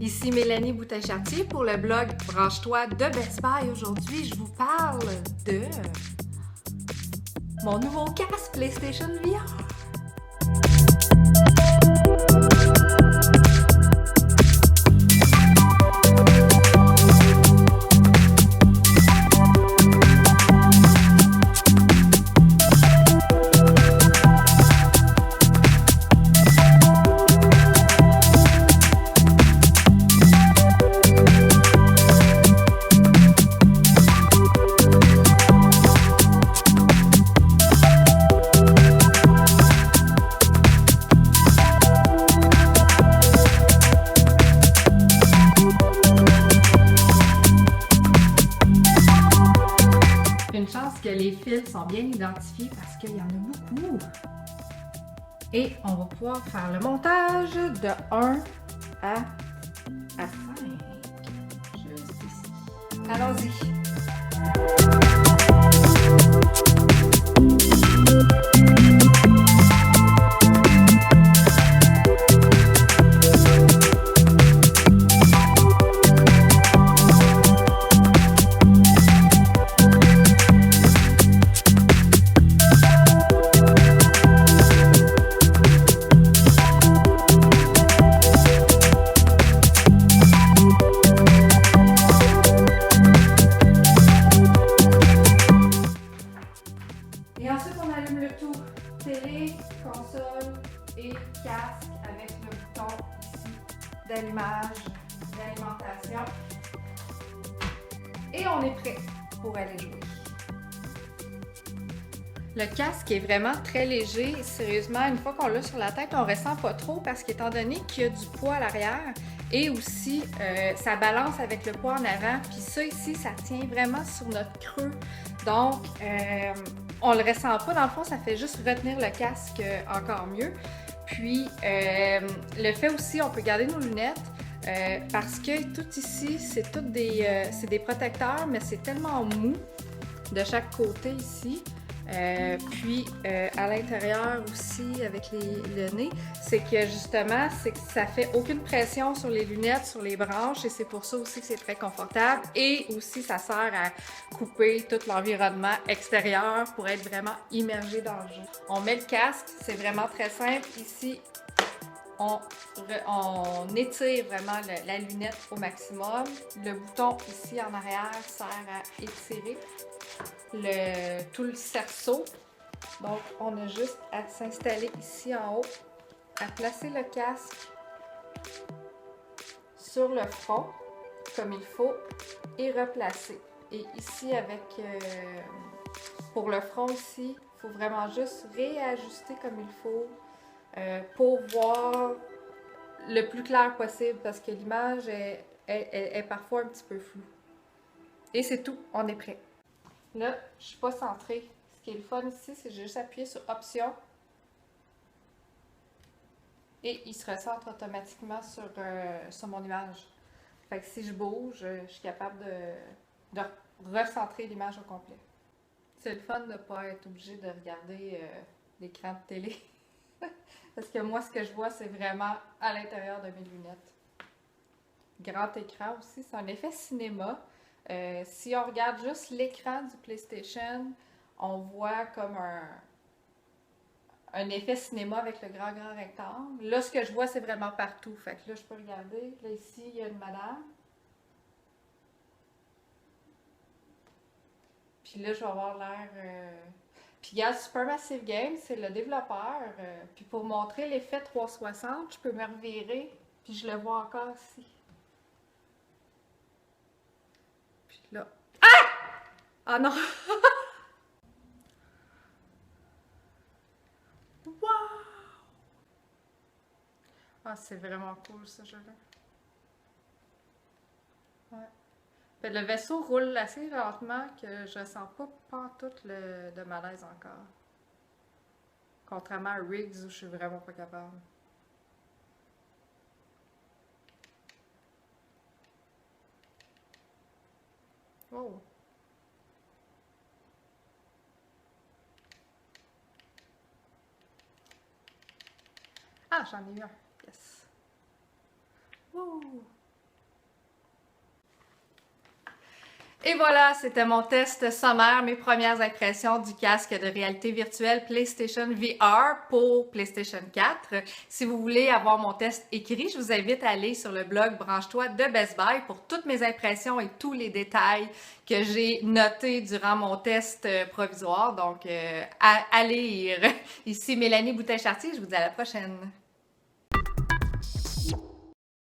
Ici Mélanie Boutin-Chartier pour le blog Branche-toi de Best Buy. Aujourd'hui, je vous parle de mon nouveau casque PlayStation VR. Une chance que les fils sont bien identifiés parce qu'il y en a beaucoup. Et on va pouvoir faire le montage de 1 à 5. Juste ici. Allons-y. Et ensuite, on allume le tout. Télé, console et casque avec le bouton ici d'allumage, d'alimentation. Et on est prêt pour aller jouer. Le casque est vraiment très léger. Sérieusement, une fois qu'on l'a sur la tête, on ne ressent pas trop parce qu'étant donné qu'il y a du poids à l'arrière et aussi ça balance avec le poids en avant. Puis ça ici, ça tient vraiment sur notre creux. Donc, on le ressent pas. Dans le fond, ça fait juste retenir le casque encore mieux. Puis, le fait aussi, on peut garder nos lunettes parce que tout ici, c'est des protecteurs, mais c'est tellement mou de chaque côté ici. Puis à l'intérieur aussi avec le nez, c'est que justement, ça fait aucune pression sur les lunettes, sur les branches et c'est pour ça aussi que c'est très confortable et aussi ça sert à couper tout l'environnement extérieur pour être vraiment immergé dans le jeu. On met le casque, c'est vraiment très simple. Ici, on étire vraiment la lunette au maximum. Le bouton ici en arrière sert à étirer tout le cerceau. Donc, on a juste à s'installer ici en haut, à placer le casque sur le front comme il faut et replacer. Et ici, pour le front ici, il faut vraiment juste réajuster comme il faut pour voir le plus clair possible parce que l'image est parfois un petit peu floue. Et c'est tout, on est prêt. Là, je ne suis pas centrée. Ce qui est le fun ici, c'est que j'ai juste appuyé sur Option et il se recentre automatiquement sur mon image. Fait que si je bouge, je suis capable de recentrer l'image au complet. C'est le fun de ne pas être obligé de regarder l'écran de télé. Parce que moi, ce que je vois, c'est vraiment à l'intérieur de mes lunettes. Grand écran aussi, c'est un effet cinéma. Si on regarde juste l'écran du PlayStation, on voit comme un effet cinéma avec le grand rectangle. Là, ce que je vois, c'est vraiment partout. Fait que là, je peux regarder. Là, ici, il y a une madame. Puis là, je vais avoir l'air... Puis regarde, Supermassive Games, c'est le développeur. Puis pour montrer l'effet 360, je peux me revirer. Puis je le vois encore ici. Puis là... Ah non! Wow! Ah, c'est vraiment cool ce jeu-là. Ouais. Fait, le vaisseau roule assez lentement que je sens pas pantoute de malaise encore. Contrairement à Riggs où je suis vraiment pas capable. Oh! Ah, j'en ai eu un. Yes. Wouh! Et voilà, c'était mon test sommaire, mes premières impressions du casque de réalité virtuelle PlayStation VR pour PlayStation 4. Si vous voulez avoir mon test écrit, je vous invite à aller sur le blog Branche-toi de Best Buy pour toutes mes impressions et tous les détails que j'ai notés durant mon test provisoire. Donc, à lire. Ici Mélanie Boutin-Chartier, je vous dis à la prochaine.